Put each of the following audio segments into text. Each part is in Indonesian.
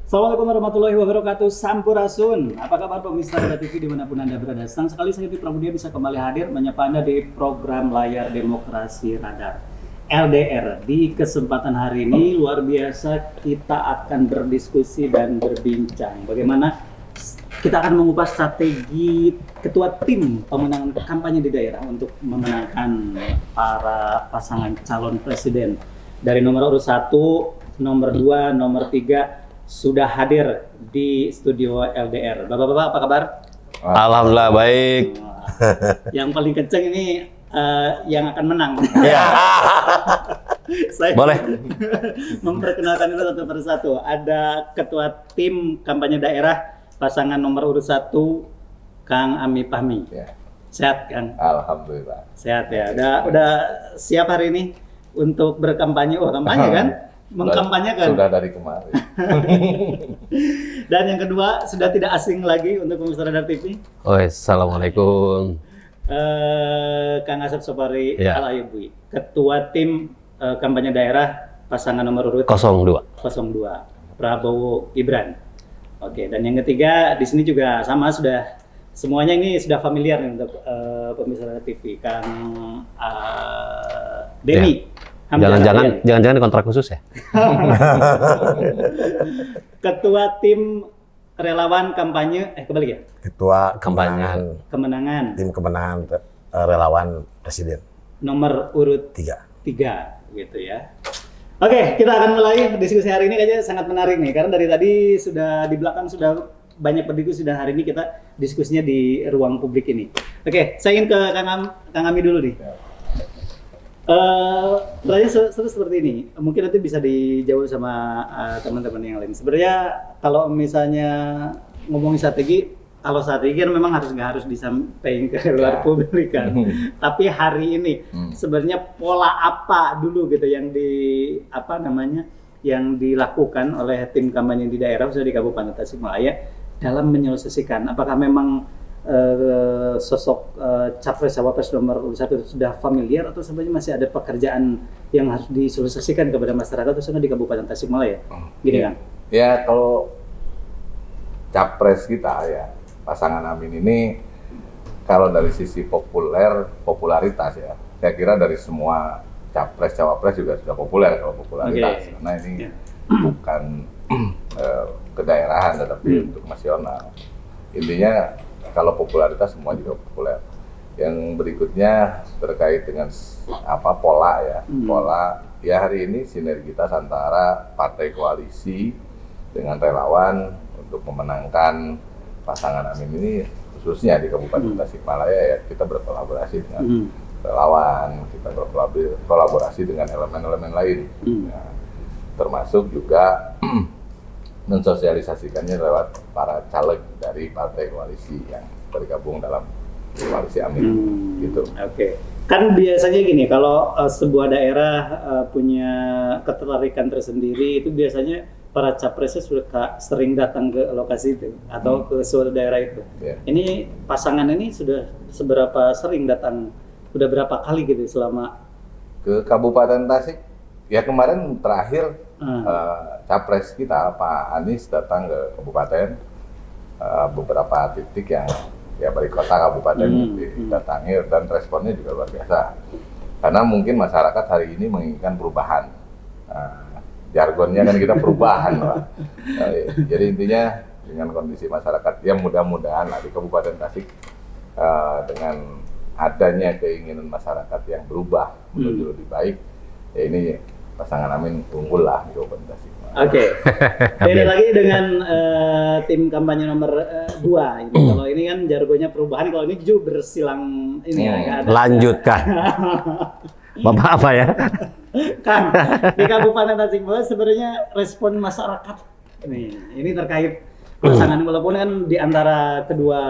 Assalamualaikum warahmatullahi wabarakatuh. Sampurasun. Apa kabar pemirsa Radar TV dimanapun Anda berada? Senang sekali saya Pramudia bisa kembali hadir menyapa Anda di program Layar Demokrasi Radar LDR. Di kesempatan hari ini luar biasa kita akan berdiskusi dan berbincang bagaimana kita akan mengupas strategi ketua tim pemenangan kampanye di daerah untuk memenangkan para pasangan calon presiden dari nomor urut 1, nomor 2, nomor 3 sudah hadir di studio LDR. Bapak-bapak apa kabar? Alhamdulillah baik. Yang paling kenceng ini yang akan menang. Ya. Saya Boleh. memperkenalkan dulu satu persatu. Ada ketua tim kampanye daerah pasangan nomor urut 1 Kang Ami Fahmi. Ya. Sehat Kang? Alhamdulillah. Sehat ya. Udah siap hari ini untuk berkampanye. Oh, kampanye kan? Mengkampanyekan. Sudah dari kemarin. Dan yang kedua sudah tidak asing lagi untuk pemirsa Radar TV. Assalamualaikum. Kang Asep Sopari Ya. Al-Ayubi, ketua tim kampanye daerah pasangan nomor urut 02. 02 Prabowo Gibran. Oke, dan yang ketiga di sini juga sama, sudah semuanya ini sudah familiar nih untuk pemirsa Radar TV. Kang Denny. Hamzah Radian. Jangan-jangan kontrak khusus ya? Ketua tim relawan kampanye kembali ya. Ketua Kampanye. Kemenangan tim kemenangan relawan presiden nomor urut 3. 3 gitu ya. Oke, kita akan mulai diskusi hari ini, kayaknya sangat menarik nih karena dari tadi sudah di belakang sudah banyak berdiskusi dan hari ini kita diskusinya di ruang publik ini. Oke, saya ingin ke Kang Ami dulu nih. Pertanyaan seperti ini, mungkin nanti bisa dijawab sama teman-teman yang lain. Sebenarnya kalau misalnya ngomongin strategi, kalau strategi kan memang nggak harus disampaikan ke luar publik kan. Tapi hari ini sebenarnya pola apa dulu gitu yang yang dilakukan oleh tim kampanye di daerah, khususnya di Kabupaten Tasikmalaya dalam menyelesaikan. Apakah memang sosok capres cawapres nomor 1 sudah familiar atau sebenarnya masih ada pekerjaan yang harus diselesaikan kepada masyarakat khususnya di Kabupaten Tasikmalaya? Gini kan? Ya kalau capres kita ya pasangan Amin ini kalau dari sisi popularitas ya, saya kira dari semua capres cawapres juga sudah populer kalau popularitas. Karena ini bukan kedaerahan tetapi untuk nasional. Intinya kalau popularitas semua juga populer. Yang berikutnya terkait dengan pola ya. Pola ya hari ini sinergitas antara partai koalisi dengan relawan untuk memenangkan pasangan Amin ini, khususnya di Kabupaten Tasikmalaya ya, kita berkolaborasi dengan relawan, kita berkolaborasi dengan elemen-elemen lain. Ya, termasuk juga mensosialisasikannya lewat para caleg dari partai koalisi yang bergabung dalam koalisi Amin gitu. Oke. Kan biasanya gini, kalau sebuah daerah punya ketertarikan tersendiri, itu biasanya para capresnya sudah sering datang ke lokasi itu atau ke suatu daerah itu. Ini pasangan ini sudah seberapa sering datang? Sudah berapa kali gitu selama ke Kabupaten Tasik? Ya kemarin terakhir capres kita Pak Anies datang ke kabupaten, beberapa titik yang ya dari kota kabupaten didatangi dan responnya juga luar biasa. Karena mungkin masyarakat hari ini menginginkan perubahan. Jargonnya kan kita perubahan, Pak. Jadi intinya dengan kondisi masyarakat yang mudah-mudahan lah di Kabupaten Tasik dengan adanya keinginan masyarakat yang berubah menuju lebih baik, ya ini pasangan Amin unggul lah di Kabupaten Tasik. Oke. Beda lagi dengan tim kampanye nomor 2. Kalau ini kan jargonnya perubahan, kalau ini juga bersilang ini ya. Lanjutkan. Bapak apa ya? Kang, di Kabupaten Tasikmalaya sebenarnya respon masyarakat ini terkait pasangan, walaupun kan di antara kedua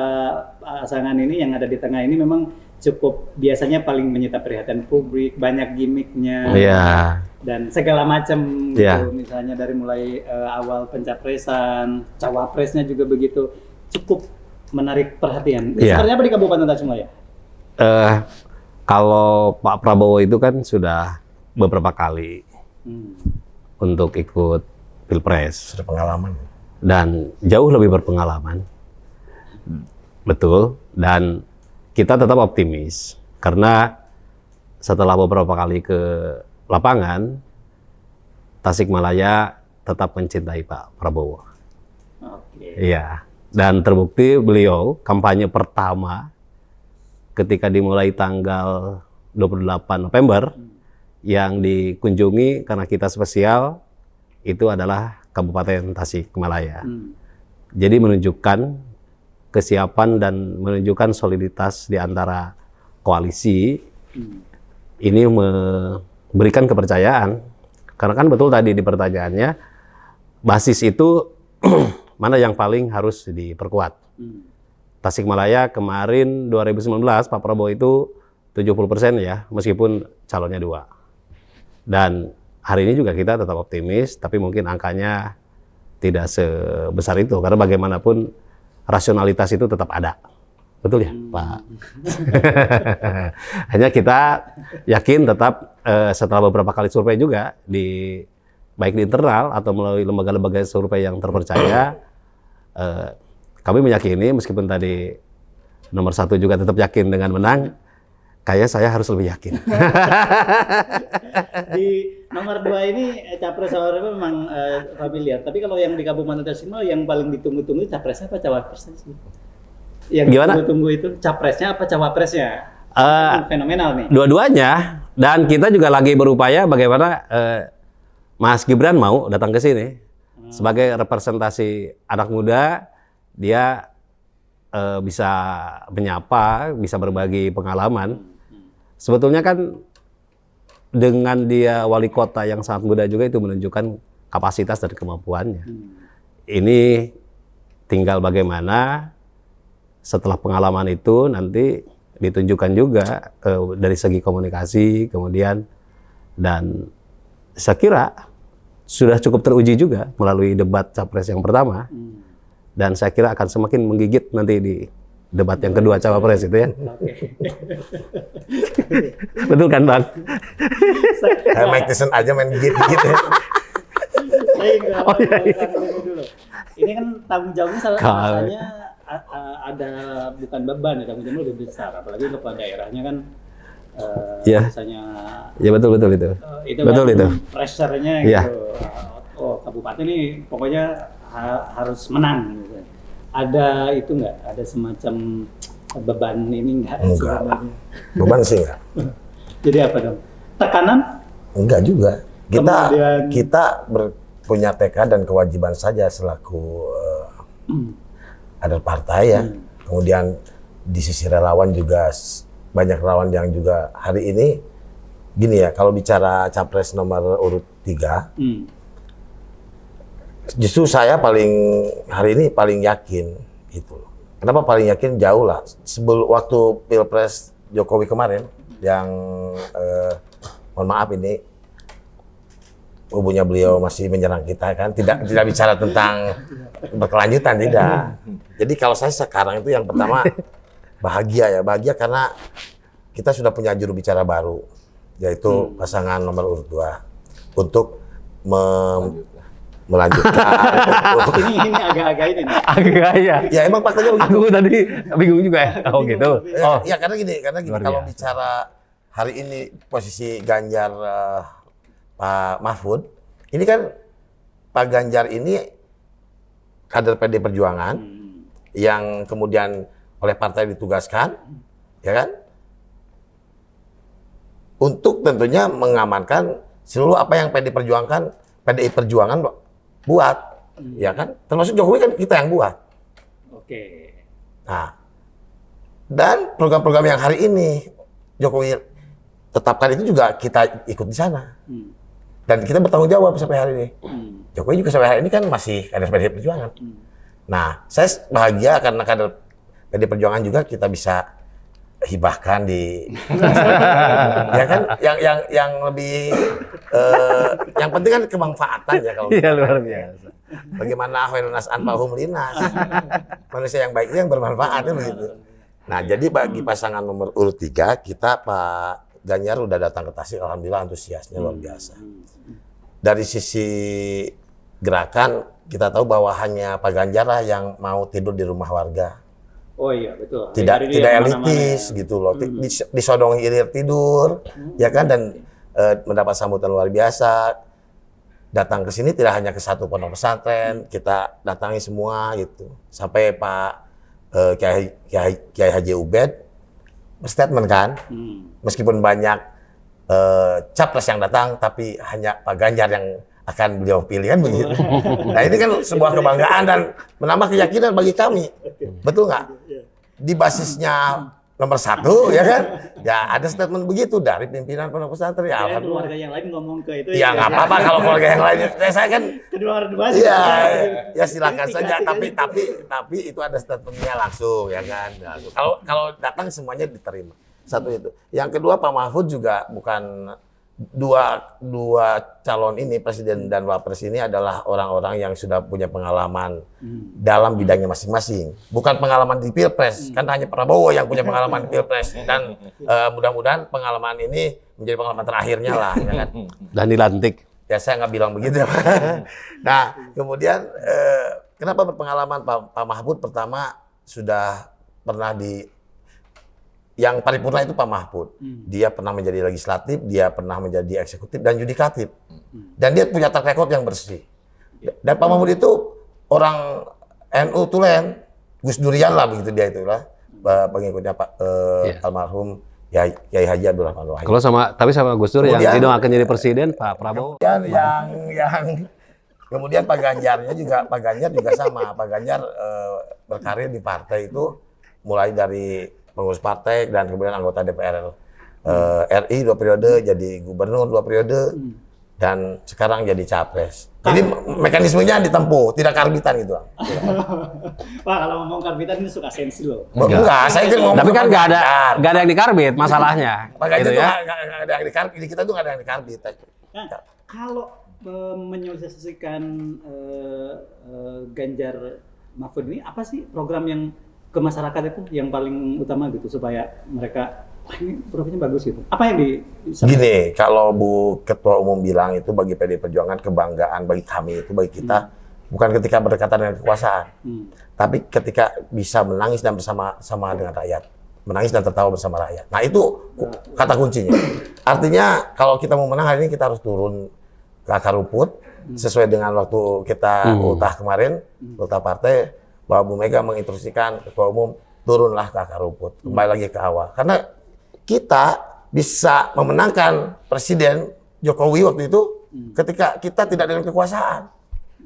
pasangan ini yang ada di tengah ini memang cukup biasanya paling menyita perhatian publik, banyak gimmicknya dan segala macam gitu. Misalnya dari mulai awal pencapresan, cawapresnya juga begitu, cukup menarik perhatian. Sebenarnya apa di Kabupaten Tasikmalaya? Kalau Pak Prabowo itu kan sudah beberapa kali untuk ikut Pilpres. Sudah pengalaman. dan jauh lebih berpengalaman. Betul, dan kita tetap optimis karena setelah beberapa kali ke lapangan, Tasikmalaya tetap mencintai Pak Prabowo. Oke. Iya, dan terbukti beliau kampanye pertama ketika dimulai tanggal 28 November yang dikunjungi karena kita spesial itu adalah Kabupaten Tasikmalaya. Jadi menunjukkan kesiapan dan menunjukkan soliditas di antara koalisi. Ini memberikan kepercayaan karena kan betul tadi di pertanyaannya basis itu mana yang paling harus diperkuat. Tasikmalaya kemarin 2019 Pak Prabowo itu 70% ya, meskipun calonnya 2. Dan hari ini juga kita tetap optimis, tapi mungkin angkanya tidak sebesar itu karena bagaimanapun rasionalitas itu tetap ada. Betul ya, Pak? Hanya kita yakin tetap setelah beberapa kali survei juga baik di internal atau melalui lembaga-lembaga survei yang terpercaya, kami meyakini meskipun tadi nomor 1 juga tetap yakin dengan menang, kayak saya harus lebih yakin. Di nomor 2 ini capres cawapresnya memang familiar. Tapi kalau yang di Kabupaten Tasikmalaya yang paling ditunggu-tunggu capresnya apa cawapresnya sih? Yang Gimana? ditunggu-tunggu itu capresnya apa cawapresnya? Fenomenal nih. Dua-duanya, dan kita juga lagi berupaya bagaimana Mas Gibran mau datang ke sini sebagai representasi anak muda. Dia bisa menyapa, bisa berbagi pengalaman. Sebetulnya kan dengan dia wali kota yang sangat muda juga itu menunjukkan kapasitas dan kemampuannya. Ini tinggal bagaimana setelah pengalaman itu nanti ditunjukkan juga dari segi komunikasi, kemudian dan saya kira sudah cukup teruji juga melalui debat capres yang pertama. Dan saya kira akan semakin menggigit nanti di debat yang kedua cawapres itu ya. Betul kan Bang? Kayak Mike Tyson aja main gigit-gigit ya. Dulu. Ini kan tanggung jawabnya rasanya ada bukan beban ya, tanggung jawabnya lebih besar. Apalagi kepala daerahnya kan misalnya. Ya betul itu. Itu betul kan itu. Pressure-nya Ya. gitu. Oh kabupaten ini pokoknya harus menang gitu. Ada itu nggak? Ada semacam beban ini nggak? Enggak lah. Beban sih enggak. Jadi apa dong? Tekanan? Enggak juga. Kemudian- Kita punya tekad dan kewajiban saja selaku kader partai ya. Kemudian di sisi relawan juga banyak relawan yang juga hari ini gini ya, kalau bicara capres nomor urut 3, justru saya hari ini paling yakin gitu loh. Kenapa paling yakin? Jauh lah. Sebelum waktu Pilpres Jokowi kemarin yang mohon maaf ini kubunya beliau masih menyerang kita kan, tidak bicara tentang berkelanjutan, tidak. Jadi kalau saya sekarang itu yang pertama bahagia karena kita sudah punya juru bicara baru, yaitu pasangan nomor urut 2 untuk melanjutkan. ini agak-agak ini nih. Agak ya. Ya emang faktanya begitu. Aku tadi bingung juga ya. Oh gitu. Oh. Ya karena gini Luar kalau biasa. bicara hari ini posisi Ganjar Pak Mahfud, ini kan Pak Ganjar ini kader PD Perjuangan yang kemudian oleh partai ditugaskan, ya kan? Untuk tentunya mengamankan seluruh apa yang PDI Perjuangan buat, ya kan? Termasuk Jokowi kan kita yang buat. Oke. Nah, dan program-program yang hari ini Jokowi tetapkan itu juga kita ikut di sana. Dan kita bertanggung jawab sampai hari ini. Jokowi juga sampai hari ini kan masih kader PDI Perjuangan. Nah, saya bahagia karena kader PDI Perjuangan juga kita bisa hibahkan di ya kan yang lebih yang penting kan kemanfaatan ya kalau Iya luar biasa. bagaimana khairunas anfa'uhum linnas, manusia yang baik itu yang bermanfaat kan begitu. Nah jadi bagi pasangan nomor urut 3 kita Pak Ganjar udah datang ke Tasik, alhamdulillah antusiasnya luar biasa. Dari sisi gerakan, kita tahu bahwa hanya Pak Ganjar lah yang mau tidur di rumah warga. Oh iya betul. Tidak Hari ini yang elitis mana-mana ya. gitu loh. Disodong ilir tidur, ya kan, dan mendapat sambutan luar biasa. Datang ke sini tidak hanya ke satu pondok pesantren, kita datangi semua gitu. Sampai Pak Kiai Haji Ubed berstatement kan, meskipun banyak capres yang datang, tapi hanya Pak Ganjar yang akan beliau pilih kan begitu. Nah ini kan sebuah kebanggaan dan menambah keyakinan bagi kami, betul nggak? Di basisnya nomor 1 ya kan, ya ada statement begitu dari pimpinan pondok pesantren. Ya, Ya, keluarga yang lain ngomong ke itu. ya nggak apa-apa kalau keluarga yang lain. Saya kan, Kedua berdua. iya, ya silakan saja. Tapi itu ada statementnya langsung ya kan. Langsung. Kalau datang semuanya diterima. Satu itu. Yang kedua, Pak Mahfud juga bukan dua calon ini, presiden dan wapres ini adalah orang-orang yang sudah punya pengalaman dalam bidangnya masing-masing. Bukan pengalaman di Pilpres, kan hanya Prabowo yang punya pengalaman di Pilpres. Dan mudah-mudahan pengalaman ini menjadi pengalaman terakhirnya lah, ya kan. Dan dilantik. Ya saya nggak bilang begitu. Nah, kemudian kenapa berpengalaman Pak Mahfud? Pertama, sudah pernah yang paripurna itu Pak Mahfud. Dia pernah menjadi legislatif, dia pernah menjadi eksekutif dan yudikatif. Dan dia punya track record yang bersih. Dan Pak Mahfud itu orang NU tulen, Gus Durian lah begitu dia itulah, pengikutnya Pak almarhum Kiai Haji Abdul Rahman Wahid. Kalau tapi sama Gus Dur yang Kemudian- akan jadi presiden Pak Prabowo. Kemudian Pak Ganjar juga sama. Pak Ganjar berkarir di partai itu mulai dari pengurus partai dan kemudian anggota DPR RI 2 periode, jadi gubernur 2 periode, dan sekarang jadi capres. Jadi mekanismenya ditempuh, tidak karbitan gitu. Pak, kalau ngomong karbitan ini suka sensi loh. Enggak, saya kan ngomong. Tapi kan sama nggak Ganjar. ada yang dikarbit masalahnya. Pak Ganjar gitu tuh ya. nggak ada yang dikarbit, di kita tuh nggak ada yang dikarbit. Nah, kalau menyosialisasikan Ganjar Mahfud ini, apa sih program yang ke masyarakat itu yang paling utama gitu supaya mereka, wah ini programnya bagus gitu. Apa yang Gini, kalau Bu Ketua Umum bilang itu bagi PDI Perjuangan kebanggaan bagi kami itu, bagi kita, bukan ketika berdekatan dengan kekuasaan, tapi ketika bisa menangis dan bersama-sama dengan rakyat, menangis dan tertawa bersama rakyat. Nah itu kata kuncinya. Artinya kalau kita mau menang hari ini kita harus turun ke akar rumput sesuai dengan waktu kita ultah kemarin, ultah partai, bahwa Bu Mega menginstruksikan Ketua Umum turunlah ke akar rumput, kembali lagi ke awal. Karena kita bisa memenangkan Presiden Jokowi waktu itu ketika kita tidak dengan kekuasaan.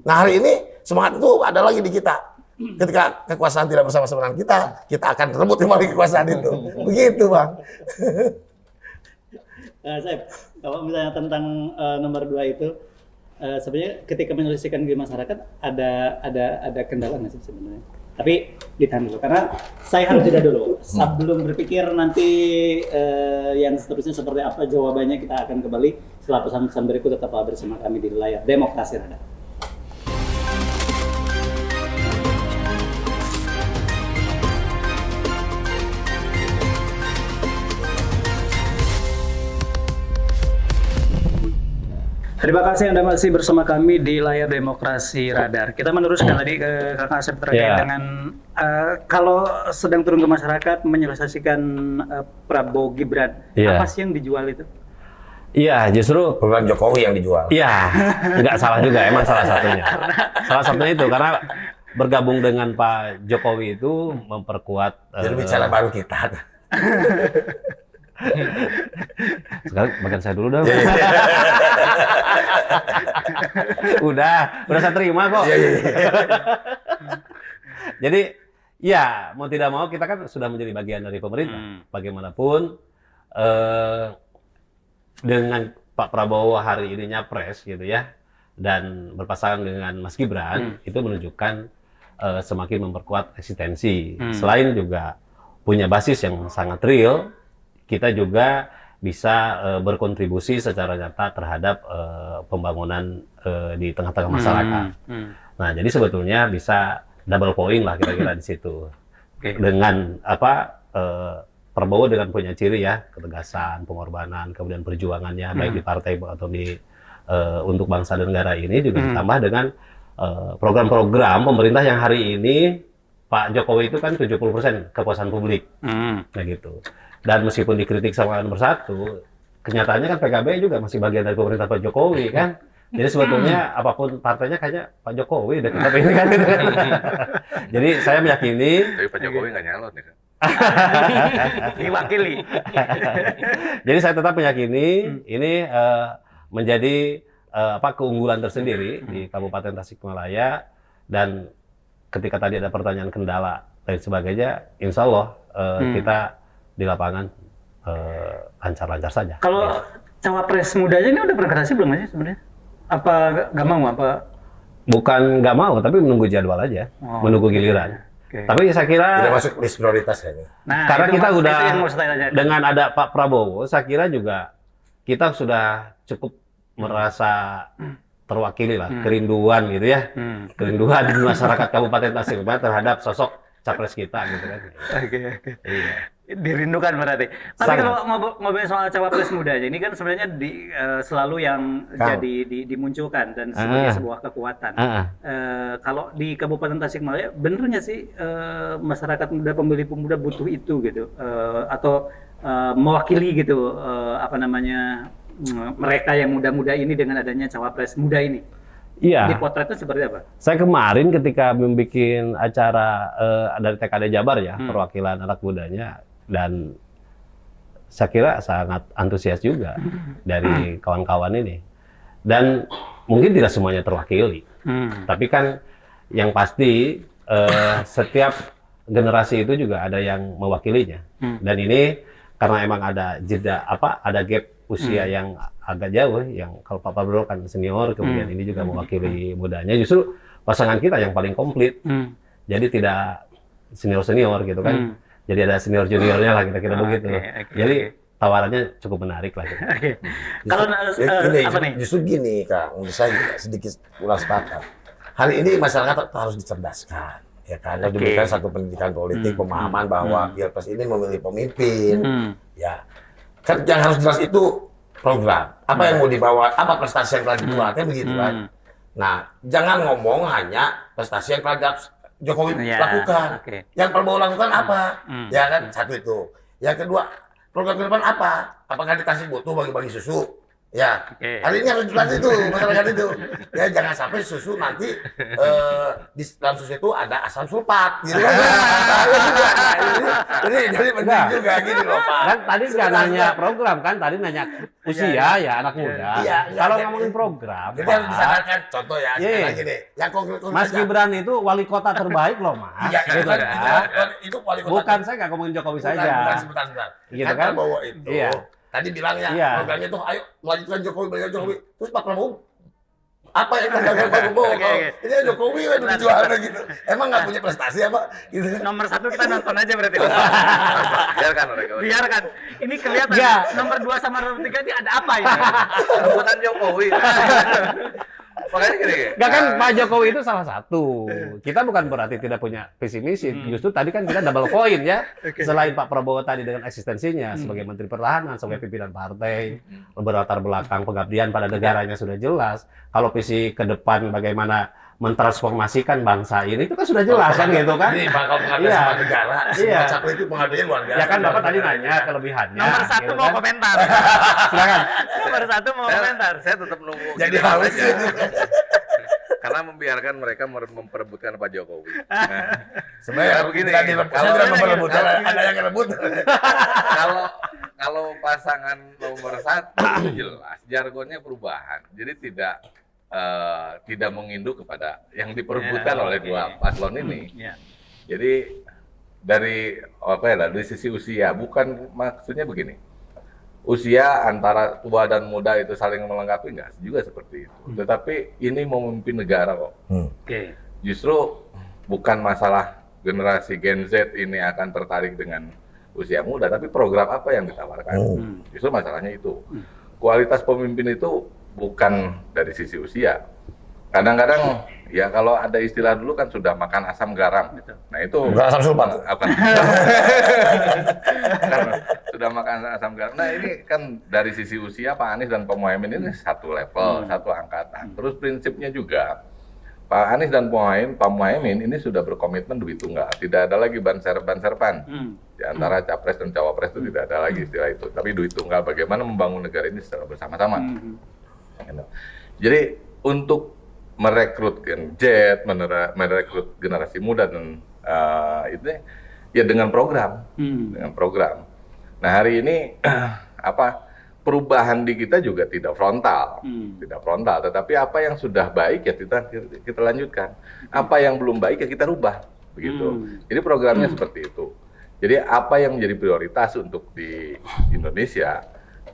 Nah hari ini semangat itu ada lagi di kita. Ketika kekuasaan tidak bersama-sama dengan kita akan rebut kembali kekuasaan itu. Begitu Bang. Saib, kalau misalnya tentang nomor 2 itu, sebenarnya ketika menyelesaikan di masyarakat ada kendala nggak sih sebenarnya? Tapi ditahan dulu karena saya harus jeda dulu. Sebelum berpikir nanti yang seterusnya seperti apa jawabannya, kita akan kembali setelah pesan-pesan berikut. Tetaplah bersama kami di layar Demokrasi Radar. Terima kasih Anda masih bersama kami di layar Demokrasi Radar. Kita meneruskan tadi ke Kang Asep terkait dengan kalau sedang turun ke masyarakat menyelesaikan Prabowo Gibran, apa sih yang dijual itu? Iya, justru Program Jokowi yang dijual. iya, nggak salah juga, emang salah satunya. Salah satunya itu karena bergabung dengan Pak Jokowi itu memperkuat. Jadi bicara baru kita. Sekarang bagian saya dulu dong. Udah saya terima kok. Jadi ya mau tidak mau kita kan sudah menjadi bagian dari pemerintah. Bagaimanapun dengan Pak Prabowo hari ini nyapres gitu ya, dan berpasangan dengan Mas Gibran, itu menunjukkan semakin memperkuat eksistensi. Selain juga punya basis yang sangat real, kita juga bisa berkontribusi secara nyata terhadap pembangunan di tengah-tengah masyarakat. Nah, jadi sebetulnya bisa double point lah kira-kira di situ. Dengan Prabowo dengan punya ciri ya ketegasan, pengorbanan, kemudian perjuangannya baik di partai atau di untuk bangsa dan negara ini juga ditambah dengan program-program pemerintah yang hari ini Pak Jokowi itu kan 70% kepuasan publik, kayak gitu. Dan meskipun dikritik sama nomor 1, kenyataannya kan PKB juga masih bagian dari pemerintah Pak Jokowi kan. Jadi sebetulnya apapun partainya kayaknya Pak Jokowi udah tetap ini kan. Jadi saya meyakini. Tapi Pak Jokowi nggak nyalon ya kan? Diwakili. Jadi saya tetap meyakini ini menjadi keunggulan tersendiri di Kabupaten Tasikmalaya, dan ketika tadi ada pertanyaan kendala dan sebagainya, insya Allah kita di lapangan lancar-lancar saja. Kalau cawapres mudanya ini udah berkreasi belum sih sebenarnya? Apa nggak mau? Apa? Bukan nggak mau, tapi menunggu jadwal aja, menunggu giliran. Okay. Tapi saya kira Tidak masuk list prioritas kayaknya. Nah, karena kita itu udah yang mau saya tanya. dengan ada Pak Prabowo, saya kira juga kita sudah cukup merasa terwakili lah, kerinduan gitu ya, kerinduan masyarakat Kabupaten Tasikmalaya terhadap sosok capres kita gitu kan. Oke. Iya. Dirindukan berarti. Tapi Sangat. kalau ngomongin soal cawapres muda aja, ini kan sebenarnya selalu yang dimunculkan dan sebagai sebuah kekuatan. Kalau di Kabupaten Tasikmalaya, bener nggak sih masyarakat muda, pemilih pemuda butuh itu gitu, atau mewakili gitu, mereka yang muda-muda ini dengan adanya cawapres muda ini? Iya. Dipotretnya seperti apa? Saya kemarin ketika membuat acara dari TKD Jabar ya, perwakilan anak mudanya, dan saya kira sangat antusias juga dari kawan-kawan ini. Dan mungkin tidak semuanya terwakili. Tapi kan yang pasti setiap generasi itu juga ada yang mewakilinya. Dan ini karena emang ada jeda ada gap usia yang agak jauh, yang kalau Pak Prabowo kan senior, kemudian ini juga mewakili mudanya, justru pasangan kita yang paling komplit. Jadi tidak senior-senior gitu kan. Jadi ada senior juniornya lah kira-kira begitu. Jadi tawarannya cukup menarik lah. Gitu. Kalau Ini apa nih? justru gini Kak, menurut saya juga sedikit kurang sepakat. Hari ini masyarakat harus dicerdaskan, ya kan? Harus diberikan satu pendidikan politik, pemahaman bahwa Pilpres ini memilih pemimpin, ya. Kan yang harus jelas itu program. Apa yang mau dibawa, apa prestasi yang telah dibuat, kan begitu kan? Nah, jangan ngomong hanya prestasi yang telah Jokowi lakukan. Yang Prabowo lakukan apa? Ya kan, satu itu. Yang kedua, program ke depan apa? Apakah dikasih butuh bagi-bagi susu? Ya, hari ini harus jelas itu, masyarakat itu. Ya, jangan sampai susu nanti di dalam susu itu ada asam sulfat, gitu kan? Jadi penting juga gitu loh, Pak. Kan tadi nggak nanya program kan, tadi nanya usia ya anak muda. Kalau ngomongin program, jadi harus disadarkan. Contoh ya, sekali lagi nih, yang konkret. Mas Gibran itu wali kota terbaik loh, Mas. Iya, Gitu kan? kan. Itu wali kota. Bukan, saya nggak ngomongin Jokowi saja. Bukan, sebentar. Gitu Kan kan? Prabowo itu. Iya. Tadi bilangnya programnya itu ayo melanjutkan Jokowi. Terus Pak Prabowo apa yang dilakukan Pak Prabowo? Ini Jokowi udah dijualnya gitu. Emang nggak punya prestasi apa? Gitu. Nomor 1 kita nonton aja berarti. Biarkan mereka. Biarkan. Ini kelihatan nomor 2 sama nomor 3 ini ada apa ini? Rebutan Jokowi. Makanya gini. Nggak kan Pak Jokowi itu salah satu. Kita bukan berarti tidak punya visi misi. Justru tadi kan kita double point ya. Selain Pak Prabowo tadi dengan eksistensinya sebagai Menteri Pertahanan, sebagai pimpinan partai, berlatar belakang pengabdian pada negaranya sudah jelas. Kalau visi ke depan bagaimana mentransformasikan bangsa ini itu kan sudah jelas kan gitu kan. Ini bakal pengabdian sama negara. Semua capres itu pengabdiannya luar biasa. Ya kan Bapak tadi nanya kelebihannya. Nomor 1 gitu mau kan. komentar. Silakan. Nomor 1 mau komentar. Saya tetap nunggu. Jadi giliran haus aja. itu. Karena membiarkan mereka memperebutkan Pak Jokowi. Sebenarnya begini, tidak direbut, kalau- tidak memperebutkan, ada yang rebut. Kalau pasangan nomor 1 jelas jargonnya perubahan. Jadi tidak menginduk kepada yang diperebutkan oleh dua paslon ini. Jadi dari sisi usia, bukan maksudnya begini. Usia antara tua dan muda itu saling melengkapi enggak juga seperti itu. Tetapi ini mau memimpin negara kok. Justru bukan masalah generasi Gen Z ini akan tertarik dengan usia muda, tapi program apa yang ditawarkan. Justru masalahnya itu. Kualitas pemimpin itu bukan dari sisi usia, kadang-kadang ya kalau ada istilah dulu kan sudah makan asam garam. Nah itu Bukan asam sulfat. Sudah makan asam garam. Nah ini kan dari sisi usia Pak Anies dan Pak Muhaimin ini satu level, satu angkatan. Terus prinsipnya juga Pak Anies dan Pak Muhaimin ini sudah berkomitmen duit tunggal. Tidak ada lagi banser-ban. Di antara capres dan cawapres itu tidak ada lagi istilah itu. Tapi duit tunggal bagaimana membangun negara ini secara bersama-sama. Jadi untuk merekrut Gen Z, merekrut generasi muda dan itu ya dengan program. Nah hari ini perubahan di kita juga tidak frontal, tetapi apa yang sudah baik ya kita lanjutkan, apa yang belum baik ya kita rubah, begitu. Jadi programnya seperti itu. Jadi apa yang menjadi prioritas untuk di Indonesia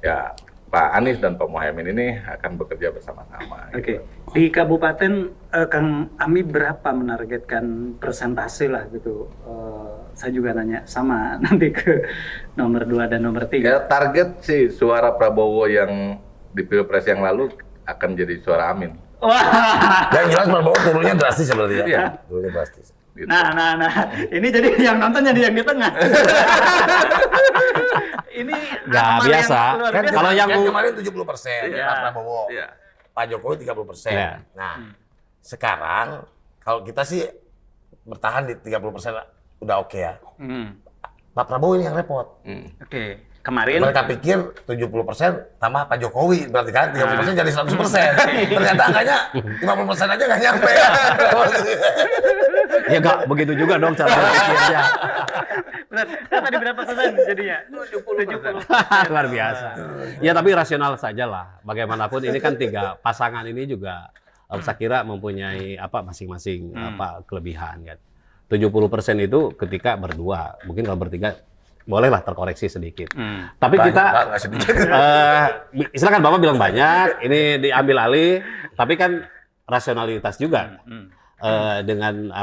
ya Pak Anies dan Pak Muhaimin ini akan bekerja bersama-sama. Oke. Di kabupaten Kang Ami berapa menargetkan persentase lah gitu? Saya juga nanya sama nanti ke nomor 2 dan nomor 3. Ya target sih suara Prabowo yang di Pilpres yang lalu akan jadi suara Amin. Wah. Yang jelas Prabowo turunnya drastis berarti ya. Iya. Turunnya drastis. Gitu. Nah. Ini jadi yang nonton jadi yang di tengah. Ini Nggak biasa. Kan Kalau yang kemarin 70% Iya. Pak Prabowo, Iya. Pak Jokowi 30%. Iya. Nah, sekarang kalau kita sih bertahan di 30% udah oke ya. Pak Prabowo ini yang repot. Oke. Kemarin Mereka pikir 70% tambah Pak Jokowi, berarti kan 30% jadi 100%. Ternyata angkanya 50% aja nggak nyampe. ya nggak begitu juga dong cara berpikirnya. benar. Tadi berapa persen jadinya? 70%. Luar biasa. Ya tapi rasional saja lah. Bagaimanapun ini kan 3 pasangan ini juga saya kira mempunyai masing-masing kelebihan kan. 70% itu ketika berdua, mungkin kalau bertiga bolehlah terkoreksi sedikit. Tapi kita silakan Bapak bilang banyak, ini diambil alih, tapi kan rasionalitas juga dengan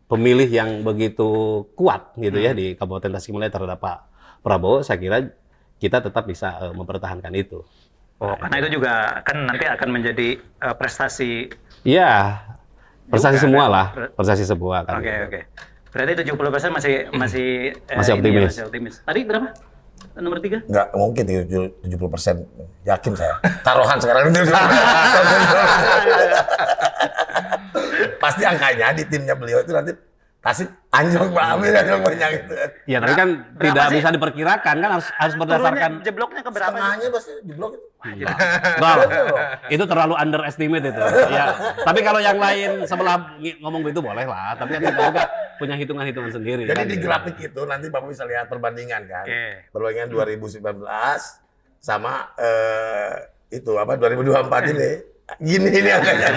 pemilih yang begitu kuat gitu ya di Kabupaten Tasikmalaya terhadap Pak Prabowo, saya kira kita tetap bisa mempertahankan itu. Karena itu juga kan nanti akan menjadi prestasi. Iya, prestasi semua lah, prestasi semua kan. Oke. Berarti 70% masih optimis. Masih optimis. Tadi berapa? Nomor 3? Nggak mungkin 70%, yakin saya. Taruhan sekarang ini. Pasti angkanya di timnya beliau itu nanti Tasik anjlok Pak Amin yang banyak itu. Ya tapi kan tidak bisa diperkirakan kan harus berdasarkan jebloknya ke berapa? Setengahnya pasti jeblok itu. Itu terlalu underestimate itu. Ya. Tapi kalau yang lain sebelah ngomong begitu boleh lah. Tapi kan kita juga punya hitungan-hitungan sendiri. Jadi kan, di gitu. grafik itu nanti Bapak bisa lihat perbandingan kan. Perbandingan 2019 sama 2024 ini. Gini ini angkanya.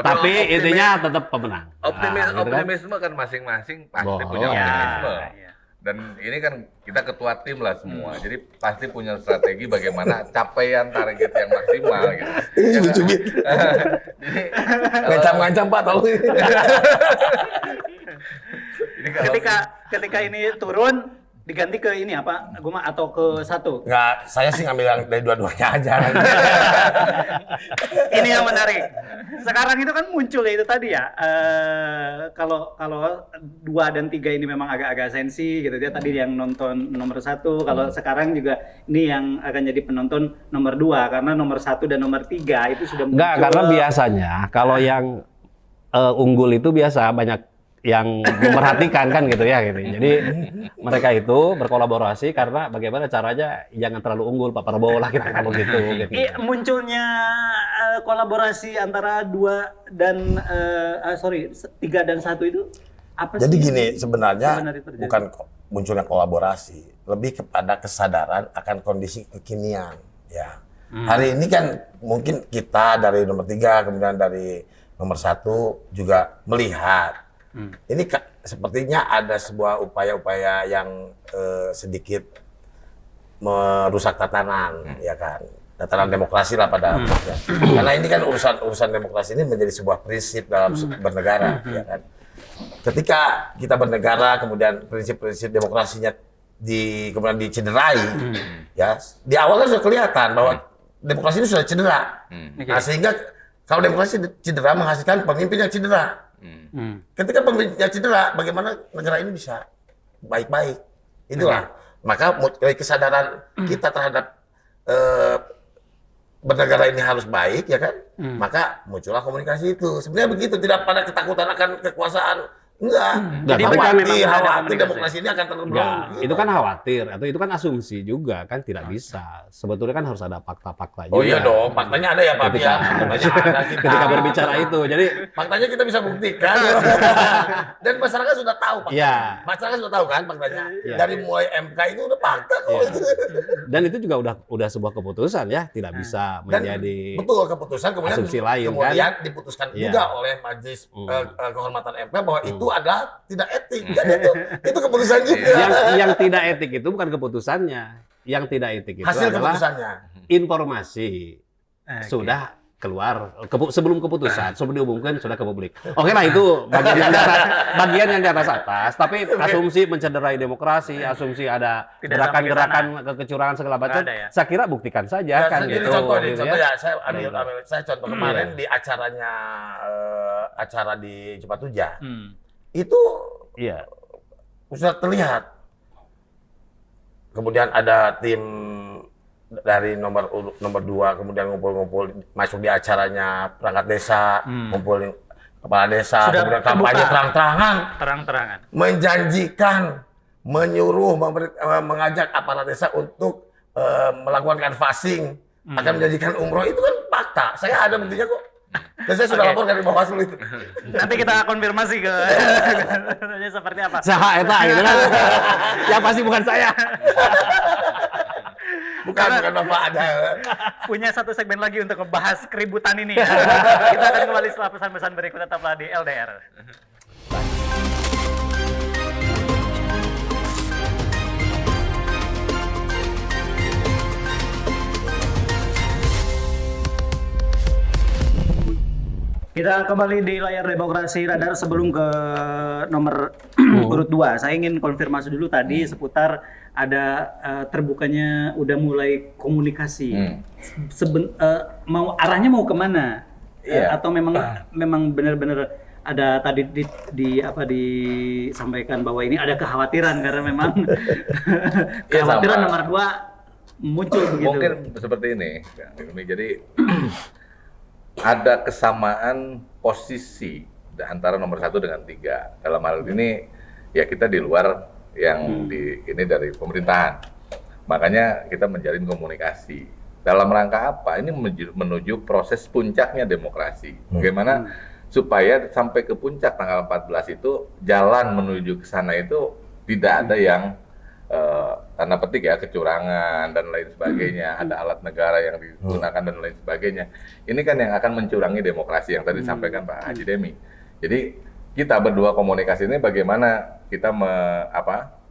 Tapi intinya tetap pemenang. Optimisme kan masing-masing pasti punya optimisme. Dan ini kan kita ketua tim lah semua, jadi pasti punya strategi bagaimana capaian target yang maksimal gitu. Ini lucu gitu. Jadi Ngancam-ngancam Pak, tolong ini. Jadi kalau Ketika ini turun diganti ke ini apa? Guma atau ke 1? Nggak, saya sih ngambil yang dari dua-duanya aja. Ini yang menarik. Sekarang itu kan muncul ya itu tadi ya. Kalau 2 dan 3 ini memang agak-agak sensi gitu. Dia tadi yang nonton nomor 1. Kalau sekarang juga ini yang akan jadi penonton nomor 2 karena nomor 1 dan nomor 3 itu sudah muncul. Enggak, karena biasanya kalau yang unggul itu biasa banyak yang memperhatikan kan gitu ya gitu. Jadi mereka itu berkolaborasi karena bagaimana caranya jangan terlalu unggul Pak Prabowo lah kita kalau gitu. Munculnya kolaborasi antara 2 dan 3 dan 1 itu apa sih? Jadi gini, sebenarnya bukan munculnya kolaborasi, lebih kepada kesadaran akan kondisi kekinian ya. Hari ini kan mungkin kita dari nomor 3 kemudian dari nomor 1 juga melihat ini sepertinya ada sebuah upaya-upaya yang sedikit merusak tatanan, ya kan, tatanan demokrasi lah pada akhirnya. Karena ini kan urusan demokrasi ini menjadi sebuah prinsip dalam bernegara, ya kan. Ketika kita bernegara, kemudian prinsip-prinsip demokrasinya kemudian dicederai, ya di awal kan sudah kelihatan bahwa demokrasi itu sudah cedera. Nah, sehingga Kalau demokrasi cedera menghasilkan pemimpin yang cedera. Ketika pemimpinnya cedera, bagaimana negara ini bisa baik-baik? Itulah. Maka kesadaran kita terhadap bernegara ini harus baik, ya kan? Maka muncullah komunikasi itu. Sebenarnya begitu, tidak pada ketakutan akan kekuasaan. Enggak. Jadi khawatir demokrasi ini akan terbelenggu. Itu kan khawatir, atau itu kan asumsi juga kan tidak bisa. Sebetulnya kan harus ada fakta-fakta juga. Oh iya dong, faktanya ada ya Pak ya. Faktanya ada kita. Ketika berbicara itu, jadi faktanya kita bisa buktikan. Dan masyarakat sudah tahu faktanya. Iya. Masyarakat sudah tahu kan faktanya. Iya. Dari mulai MK itu udah fakta kok. Iya. Dan itu juga udah sebuah keputusan ya, tidak bisa Dan menjadi betul keputusan asumsi lain, kemudian kan? diputuskan Iya. juga oleh Majelis Kehormatan MK bahwa itu adalah tidak etik. Jadi itu keputusan juga. yang tidak etik itu bukan keputusannya. Yang tidak etik itu Hasil adalah keputusannya. informasi sudah keluar sebelum keputusan, sebelum diumumkan sudah ke publik. Oke lah, itu bagian yang di atas. Tapi asumsi mencederai demokrasi, asumsi ada gerakan-gerakan kecurangan segala macam, ya? Saya kira buktikan saja kan Jadi gitu. contoh gitu ya, saya contoh kemarin Iya. di acara di Cipatuja. Itu Iya. sudah terlihat. Kemudian ada tim dari nomor 2 kemudian ngumpul-ngumpul masuk di acaranya perangkat desa, ngumpulin kepala desa, Sudah kemudian kampanye terang-terangan. menjanjikan, menyuruh, mengajak aparat desa untuk melakukan canvassing, akan menjanjikan umroh. Itu kan fakta. Saya ada buktinya kok. Dan saya sudah laporkan di Bawaslu itu. Nanti kita konfirmasi ke seperti apa. Saha eta gitu kan. Yang pasti bukan saya. Bukan Bapak ada. Punya satu segmen lagi untuk membahas keributan ini. Kita akan kembali setelah pesan-pesan berikut, tetaplah di LDR. Kita kembali di layar demokrasi radar. Sebelum ke nomor urut 2, saya ingin konfirmasi dulu tadi seputar ada terbukanya udah mulai komunikasi. Mau arahnya mau kemana? Atau memang benar-benar ada tadi disampaikan bahwa ini ada kekhawatiran karena memang kekhawatiran nomor 2 muncul begitu. Mungkin seperti ini. Jadi ada kesamaan posisi antara nomor 1 dengan 3. Dalam hal ini ya kita di luar yang ini dari pemerintahan. Makanya kita menjalin komunikasi. Dalam rangka apa? Ini menuju proses puncaknya demokrasi. Bagaimana supaya sampai ke puncak tanggal 14 itu jalan menuju ke sana itu tidak ada yang tanda petik ya kecurangan dan lain sebagainya, ada alat negara yang digunakan dan lain sebagainya. Ini kan yang akan mencurangi demokrasi yang tadi disampaikan Pak Haji Demi. Jadi kita berdua komunikasi ini bagaimana kita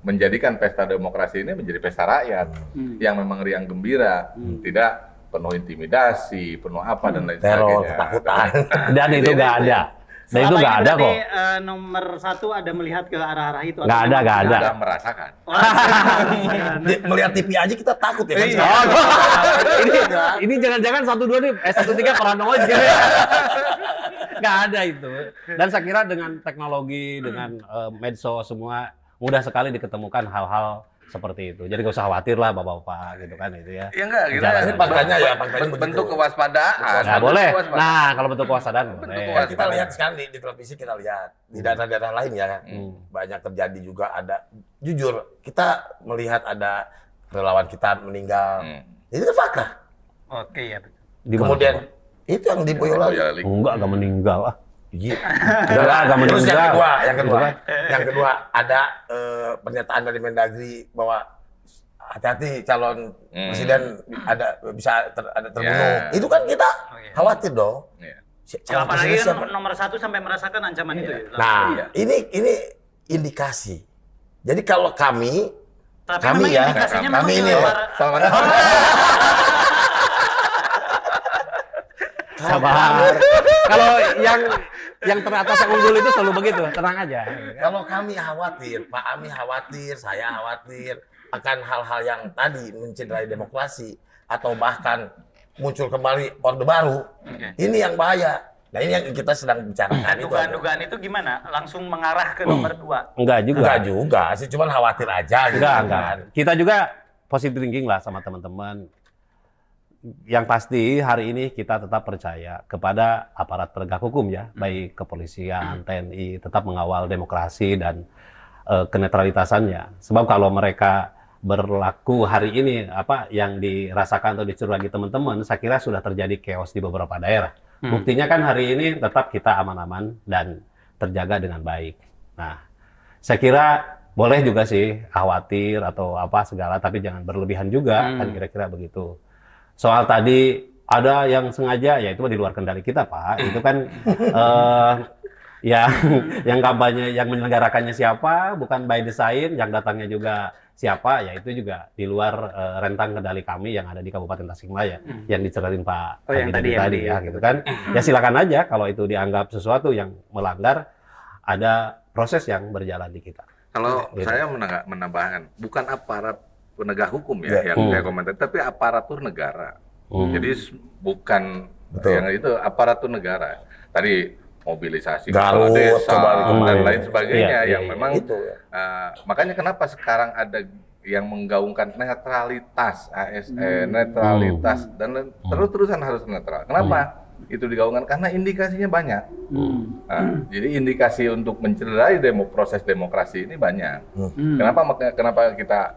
menjadikan pesta demokrasi ini menjadi pesta rakyat yang memang riang gembira, tidak penuh intimidasi, penuh apa dan lain Teror, sebagainya. ketakutan. Dan itu nggak ada. Dan itu nggak ada kok. Nomor 1 ada melihat ke arah-arah itu. Nggak ada. Sudah merasakan. Melihat TV aja kita takut ya kan. Iya. Ini jangan-jangan 1-2 nih, 1-3 paranoid gitu ya. Nggak ada itu. Dan saya kira dengan teknologi, dengan medsos semua, mudah sekali diketemukan hal-hal seperti itu. Jadi nggak usah khawatir lah Bapak-Bapak gitu kan itu ya. Ya enggak, kita Ini faktanya ya, bentuk kewaspadaan. Nah, boleh. Nah, kalau bentuk kewaspadaan boleh. kewaspadaan. Kita lihat sekarang di televisi, kita lihat di daerah-daerah lain ya kan. Banyak terjadi juga ada. Jujur, kita melihat ada relawan kita meninggal. Itu kan fakta. Oke ya. Di mana? Kemudian itu yang di Boyolali. Enggak meninggal ah. Iya. Enggak meninggal. Terus yang Gitu kan. kedua ada pernyataan dari Mendagri bahwa hati-hati calon presiden bisa terbunuh. Ya. Itu kan kita khawatir dong. Iya. Calon Apalagi presiden siapa? kan nomor 1 sampai merasakan ancaman itu. Ya. Nah, ini indikasi. Jadi kalau kami Tapi memang ya, indikasinya kami memang ini ke ya. luar- Selamat Sabar. Kalau yang teratas yang unggul itu selalu begitu, tenang aja. Kalau kami khawatir, Pak Ami khawatir, saya khawatir akan hal-hal yang tadi mencederai demokrasi atau bahkan muncul kembali Orde Baru. Ini yang bahaya. Nah ini yang kita sedang bicarakan. Dugaan-dugaan itu gimana? Langsung mengarah ke nomor 2? Enggak juga. Enggak juga sih, cuman khawatir aja. Gitu Enggak. Kita juga positive thinking lah sama teman-teman. Yang pasti hari ini kita tetap percaya kepada aparat penegak hukum ya, baik kepolisian, TNI, tetap mengawal demokrasi dan kenetralitasannya. Sebab kalau mereka berlaku hari ini apa yang dirasakan atau dicuragi teman-teman, saya kira sudah terjadi chaos di beberapa daerah. Buktinya kan hari ini tetap kita aman-aman dan terjaga dengan baik. Nah, saya kira boleh juga sih khawatir atau apa segala, tapi jangan berlebihan juga, kan kira-kira begitu. Soal tadi ada yang sengaja, ya itu di luar kendali kita, Pak. Itu kan yang kampanye, yang menyelenggarakannya siapa, bukan by design, yang datangnya juga siapa, ya itu juga di luar rentang kendali kami yang ada di Kabupaten Tasikmalaya, yang diceritain Pak yang tadi ya, gitu kan. Ya silakan aja kalau itu dianggap sesuatu yang melanggar, ada proses yang berjalan di kita. Kalau saya menambahkan, bukan aparat penegak hukum ya yang saya komentar, tapi aparatur negara. Jadi bukan yang itu aparatur negara. Tadi mobilisasi kepala desa dan lain sebagainya yang memang itu. Makanya kenapa sekarang ada yang menggaungkan netralitas ASN, netralitas dan terus-terusan harus netral. Kenapa itu digaungkan? Karena indikasinya banyak. Jadi indikasi untuk mencederai proses demokrasi ini banyak. Kenapa kita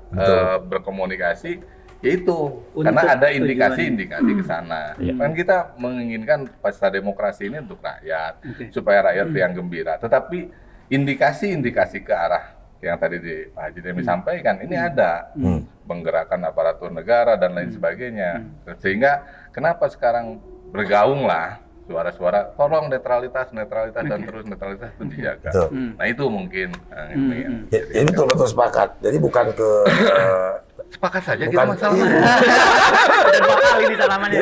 berkomunikasi? Yaitu karena ada indikasi-indikasi ke sana. Kan kita menginginkan pesta demokrasi ini untuk rakyat, supaya rakyat yang gembira. Tetapi indikasi-indikasi ke arah yang tadi Pak Haji Demi sampaikan, ini ada menggerakkan aparatur negara dan lain sebagainya. Sehingga kenapa sekarang bergaunglah suara-suara, tolong netralitas dan terus netralitas itu dijaga. Nah itu mungkin ini betul sepakat. Jadi bukan ke sepakat saja kita masalah. Dan bakal ini salamannya.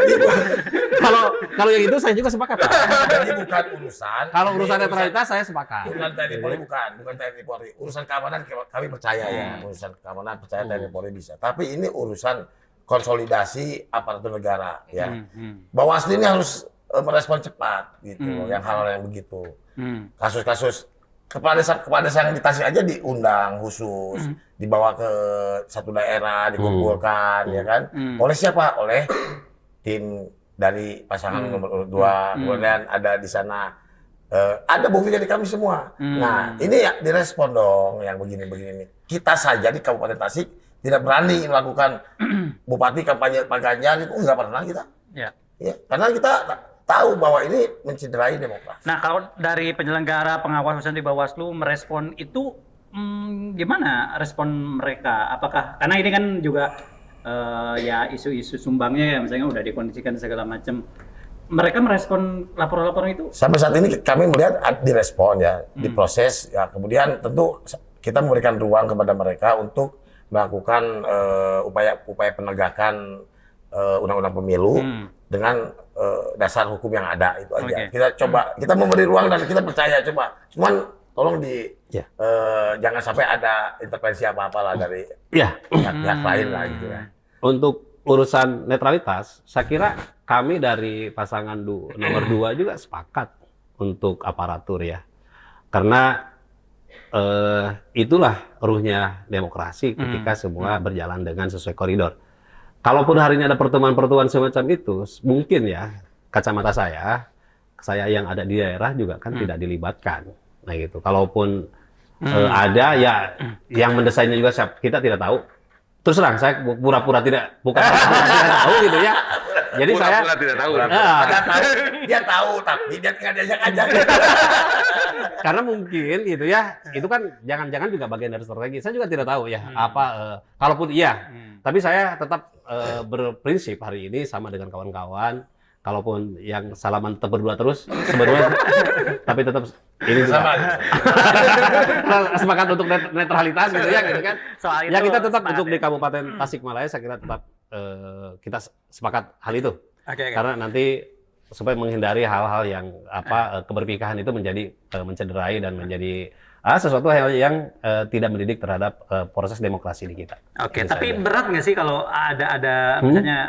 Kalau yang itu saya juga sepakat. Jadi bukan urusan. Kalau urusan netralitas saya sepakat. Bukan TNI Polri, bukan TNI Polri. Urusan keamanan kami percaya ya. Urusan keamanan percaya TNI Polri bisa. Tapi ini urusan konsolidasi aparatur negara ya. Bawaslu ini harus merespon cepat gitu loh, yang hal-hal yang begitu. Kasus-kasus kepala desa yang di Tasik aja diundang khusus, dibawa ke satu daerah, dikumpulkan, ya kan? Oleh siapa? Oleh tim dari pasangan nomor 2, kemudian ada di sana, ada buktinya di kami semua. Nah, ini ya direspon dong yang begini-begini. Kita saja di Kabupaten Tasik tidak berani melakukan bupati kampanye Pak Ganjar, itu nggak pernah kita. Ya, karena kita tahu bahwa ini mencederai demokrasi. Nah, kalau dari penyelenggara pengawasan di Bawaslu merespon itu gimana respon mereka? Apakah karena ini kan juga ya isu-isu sumbangnya ya, misalnya udah dikondisikan segala macam. Mereka merespon laporan-laporan itu? Sampai saat ini kami melihat direspon ya, diproses ya. Kemudian tentu kita memberikan ruang kepada mereka untuk melakukan upaya penegakan undang-undang pemilu dengan dasar hukum yang ada itu aja. Kita coba, kita memberi ruang dan kita percaya coba. Cuman tolong jangan sampai ada intervensi apa-apa lah dari pihak lain lah gitu ya. Untuk urusan netralitas, saya kira kami dari pasangan nomor 2 juga sepakat untuk aparatur ya. Karena itulah ruhnya demokrasi ketika semua berjalan dengan sesuai koridor. Kalaupun hari ini ada pertemuan-pertemuan semacam itu, mungkin ya kacamata saya yang ada di daerah juga kan tidak dilibatkan. Nah gitu. Kalaupun ada ya yang mendesainnya juga kita tidak tahu. Terus terang saya pura-pura tidak tahu gitu ya. Jadi saya tidak tahu. Dia tahu tapi dia nggak diajak-ajak. Karena mungkin gitu ya, itu kan jangan-jangan juga bagian dari strategi. Saya juga tidak tahu ya kalaupun iya. Tapi saya tetap berprinsip hari ini sama dengan kawan-kawan. Kalaupun yang salaman tetap berdua terus sebenarnya, tapi tetap ini sama. Sepakat untuk netralitas gitu ya, gitu kan. Soal itu, ya kita tetap untuk di Kabupaten Tasikmalaya, saya kira tetap kita sepakat hal itu. Karena nanti supaya menghindari hal-hal yang keberpihakan itu menjadi mencederai dan menjadi sesuatu hal yang tidak mendidik terhadap proses demokrasi di kita. Oke, Itu tapi saja. berat nggak sih kalau ada misalnya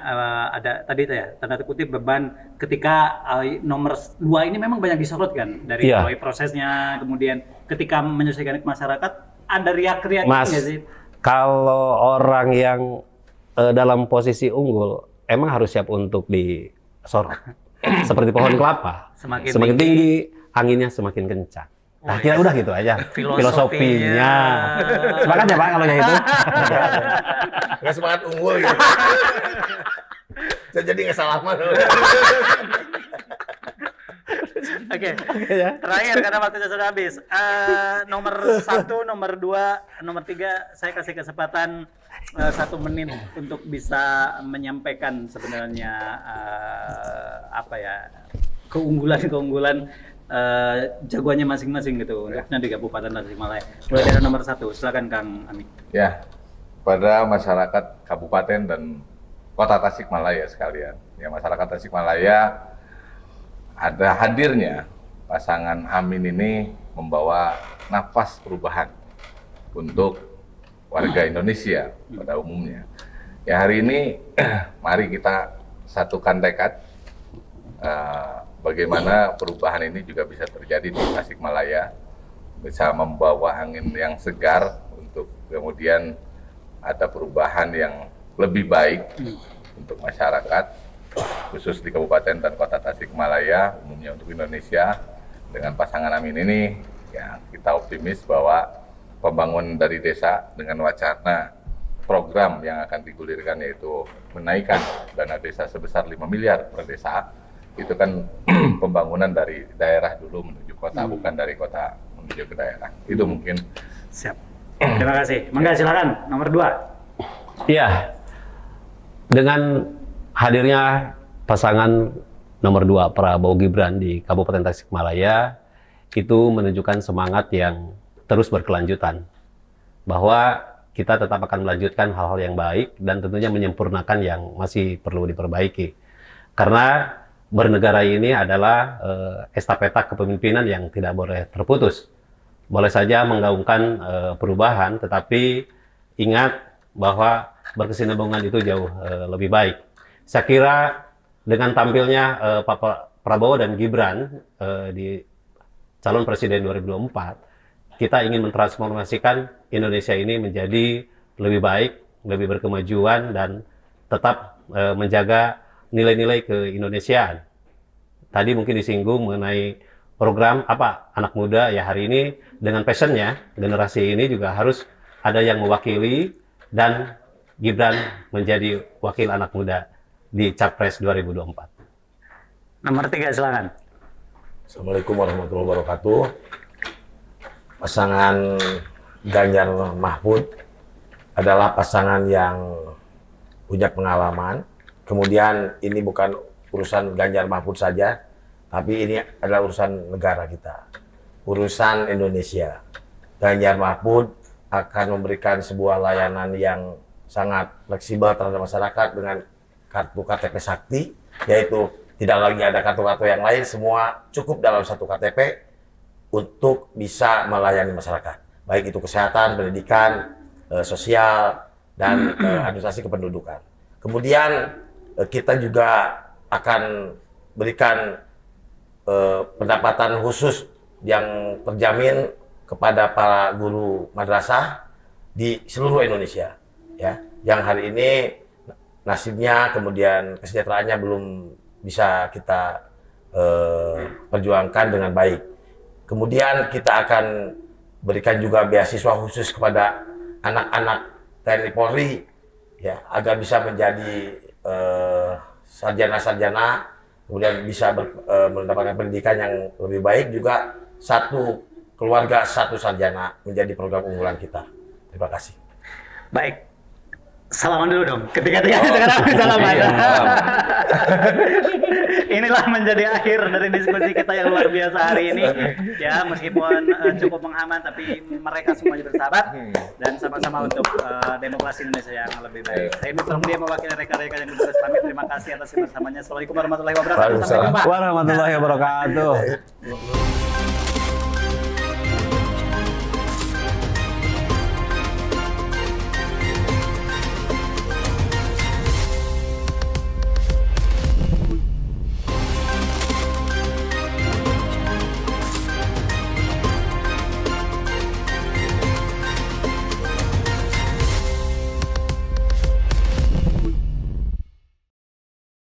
ada tadi tuh ya tanda kutip beban ketika nomor 2 ini memang banyak disorot kan dari Iya. mulai prosesnya, kemudian ketika menyelesaikan ke masyarakat ada riak-riak Mas, nggak sih? kalau orang yang dalam posisi unggul, emang harus siap untuk disorot. Seperti pohon kelapa, Semakin semakin tinggi, anginnya semakin kencang. Nah, kira udah gitu aja filosofinya. Sepakat ya Pak kalau yang itu? Nggak semangat unggul gitu. Jadi nggak salah mah. Oke, Ya. terakhir karena waktunya sudah habis. Nomor 1, nomor 2, nomor 3, saya kasih kesempatan 1 menit untuk bisa menyampaikan sebenarnya apa ya keunggulan jagoannya masing-masing gitu untuknya di Kabupaten Tasikmalaya. Mulai dari nomor 1, silakan Kang Ami. Ya, pada masyarakat Kabupaten dan Kota Tasikmalaya sekalian. Ya, masyarakat Tasikmalaya ada hadirnya pasangan Amin ini membawa nafas perubahan untuk warga Indonesia pada umumnya. Ya, hari ini mari kita satukan tekad bagaimana perubahan ini juga bisa terjadi di Tasikmalaya, bisa membawa angin yang segar untuk kemudian ada perubahan yang lebih baik untuk masyarakat, khusus di Kabupaten dan Kota Tasikmalaya, umumnya untuk Indonesia. Dengan pasangan Amin ini, ya kita optimis bahwa pembangunan dari desa dengan wacana program yang akan digulirkan yaitu menaikkan dana desa sebesar 5 miliar per desa, itu kan pembangunan dari daerah dulu menuju kota, bukan dari kota menuju ke daerah. Itu mungkin. Siap. Terima kasih. Mangga silakan nomor 2. Iya. Dengan hadirnya pasangan nomor 2 Prabowo Gibran di Kabupaten Tasikmalaya, itu menunjukkan semangat yang terus berkelanjutan. Bahwa kita tetap akan melanjutkan hal-hal yang baik dan tentunya menyempurnakan yang masih perlu diperbaiki. Karena bernegara ini adalah estafeta kepemimpinan yang tidak boleh terputus. Boleh saja menggaungkan perubahan, tetapi ingat bahwa berkesinambungan itu jauh lebih baik. Saya kira dengan tampilnya Pak Prabowo dan Gibran di calon presiden 2024, kita ingin mentransformasikan Indonesia ini menjadi lebih baik, lebih berkemajuan, dan tetap menjaga nilai-nilai keindonesiaan. Tadi mungkin disinggung mengenai program anak muda, ya hari ini dengan passionnya, generasi ini juga harus ada yang mewakili, dan Gibran menjadi wakil anak muda di Capres 2024. Nomor 3 silakan. Assalamualaikum warahmatullahi wabarakatuh. Pasangan Ganjar Mahfud adalah pasangan yang punya pengalaman. Kemudian ini bukan urusan Ganjar Mahfud saja, tapi ini adalah urusan negara kita, urusan Indonesia. Ganjar Mahfud akan memberikan sebuah layanan yang sangat fleksibel terhadap masyarakat dengan kartu KTP Sakti, yaitu tidak lagi ada kartu-kartu yang lain, semua cukup dalam satu KTP untuk bisa melayani masyarakat, baik itu kesehatan, pendidikan, sosial, dan administrasi kependudukan. Kemudian kita juga akan berikan pendapatan khusus yang terjamin kepada para guru madrasah di seluruh Indonesia, ya, yang hari ini nasibnya kemudian kesejahteraannya belum bisa kita perjuangkan dengan baik. Kemudian kita akan berikan juga beasiswa khusus kepada anak-anak TNI Polri, ya, agar bisa menjadi sarjana-sarjana, kemudian bisa mendapatkan pendidikan yang lebih baik, juga satu keluarga satu sarjana menjadi program unggulan kita. Terima kasih. Baik. Salaman dulu dong. Ketiga-tiga sekarang salaman. Inilah menjadi akhir dari diskusi kita yang luar biasa hari ini. Ya, meskipun cukup menghaman, tapi mereka semuanya bersahabat dan sama-sama untuk demokrasi Indonesia yang lebih baik. Saya Mitra Mulia mewakili rekan-rekan yang bertugas pamit. Terima kasih atas kebersamaannya. Assalamualaikum warahmatullahi wabarakatuh. Sampai jumpa. Warahmatullahi wabarakatuh.